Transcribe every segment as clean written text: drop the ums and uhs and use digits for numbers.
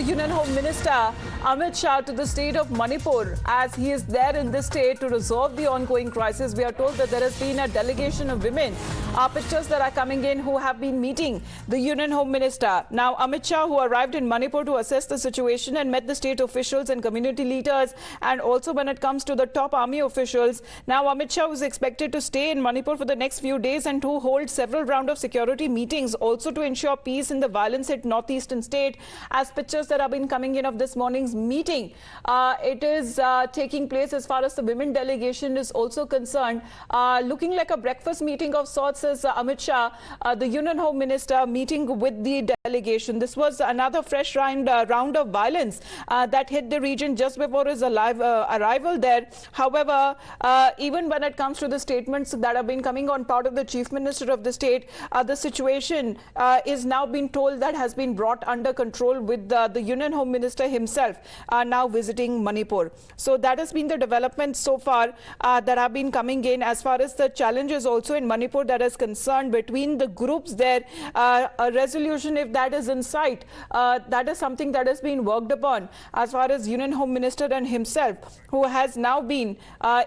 Union Home Minister Amit Shah to the state of Manipur as he is there in this state to resolve the ongoing crisis. We are told that there has been a delegation of women. Pictures that are coming in who have been meeting the Union Home Minister. Now, Amit Shah, who arrived in Manipur to assess the situation and met the state officials and community leaders, and also when it comes to the top army officials. Now, Amit Shah was expected to stay in Manipur for the next few days and to hold several rounds of security meetings, also to ensure peace in the violence-hit northeastern state. As pictures that have been coming in of this morning's meeting, it is taking place as far as the women delegation is also concerned, looking like a breakfast meeting of sorts as Amit Shah, the Union Home Minister, meeting with the delegation. This was another fresh round of violence that hit the region just before his arrival there. However, even when it comes to the statements that have been coming on part of the Chief Minister of the state, the situation is now being told that has been brought under control with the Union Home Minister himself now visiting Manipur. So that has been the development so far that have been coming in as far as the challenges also in Manipur that is concerned between the groups there. A resolution, if that is in sight, that is something that has been worked upon as far as Union Home Minister and himself, who has now been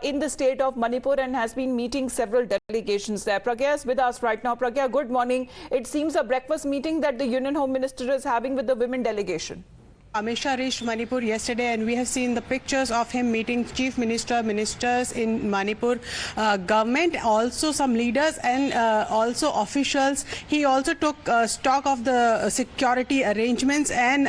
in the state of Manipur and has been meeting several delegations there. Pragya is with us right now. Pragya, good morning. It seems a breakfast meeting that the Union Home Minister is having with the women delegation. Amit Shah reached Manipur yesterday, and we have seen the pictures of him meeting Chief Minister, ministers in Manipur government, also some leaders and also officials. He also took stock of the security arrangements and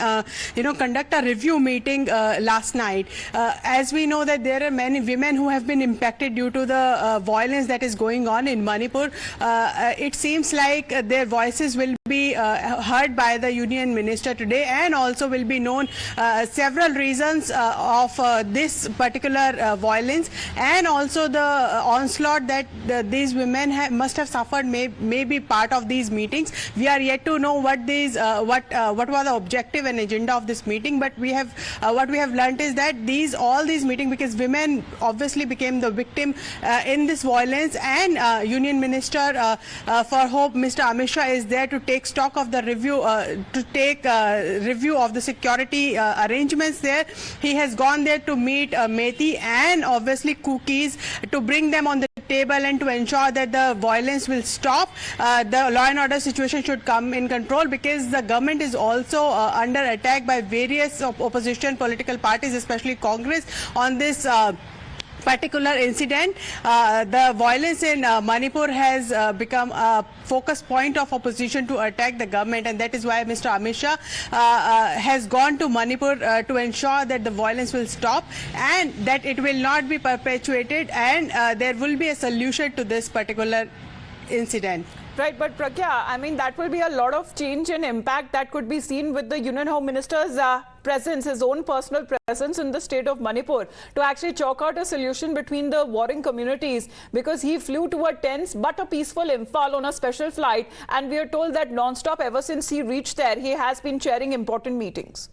conduct a review meeting last night. As we know that there are many women who have been impacted due to the violence that is going on in Manipur. It seems like their voices will be heard by the Union Minister today, and also will be known several reasons of this particular violence, and also the onslaught that these women must have suffered may be part of these meetings. We are yet to know what was the objective and agenda of this meeting, but we have what we have learnt is that all these meetings, because women obviously became the victim in this violence, and Union Minister for Hope, Mr. Amit Shah, is there to take stock of the review, review of the security arrangements there. He has gone there to meet Methi and obviously cookies, to bring them on the table and to ensure that the violence will stop. The law and order situation should come in control, because the government is also under attack by various opposition political parties, especially Congress, on this particular incident. The violence in Manipur has become a focus point of opposition to attack the government, and that is why Mr. Amit Shah has gone to Manipur to ensure that the violence will stop and that it will not be perpetuated, and there will be a solution to this particular incident. Right, but Pragya, I mean, that will be a lot of change and impact that could be seen with the Union Home Minister's presence, his own personal presence in the state of Manipur, to actually chalk out a solution between the warring communities, because he flew to a tense but a peaceful Imphal on a special flight, and we are told that non-stop ever since he reached there, he has been chairing important meetings.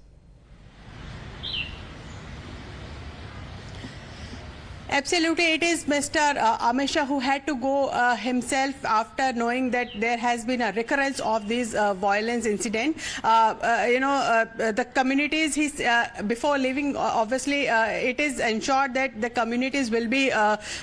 Absolutely, it is Mr. Amit Shah who had to go himself after knowing that there has been a recurrence of this violence incident. The communities, before leaving, obviously, it is ensured that the communities will be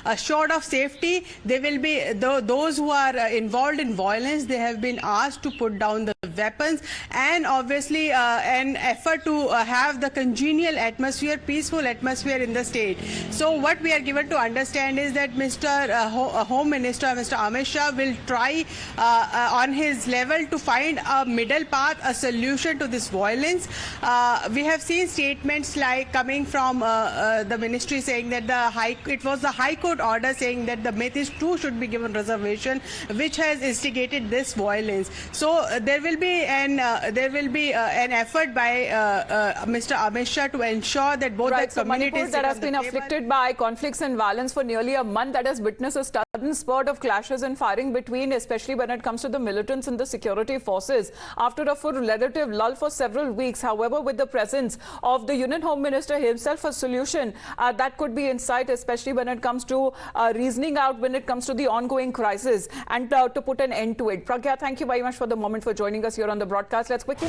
assured of safety. They will be, those who are involved in violence, they have been asked to put down the weapons, and obviously an effort to have the congenial atmosphere, peaceful atmosphere in the state. So what we are given to understand is that Mr. Home Minister, Mr. Amit Shah, will try on his level to find a middle path, a solution to this violence. We have seen statements like coming from the ministry saying that it was the High Court order saying that the Methis too should be given reservation, which has instigated this violence. So there will be an effort by Mr. Amit Shah to ensure that both the communities. Manipur that has been afflicted by conflicts and violence for nearly a month, that has witnessed a sudden spurt of clashes and firing between, especially when it comes to the militants and the security forces, after a full relative lull for several weeks. However, with the presence of the Union Home Minister himself, a solution that could be in sight, especially when it comes to reasoning out when it comes to the ongoing crisis and to put an end to it. Pragya, thank you very much for the moment for joining us here on the broadcast. Let's quickly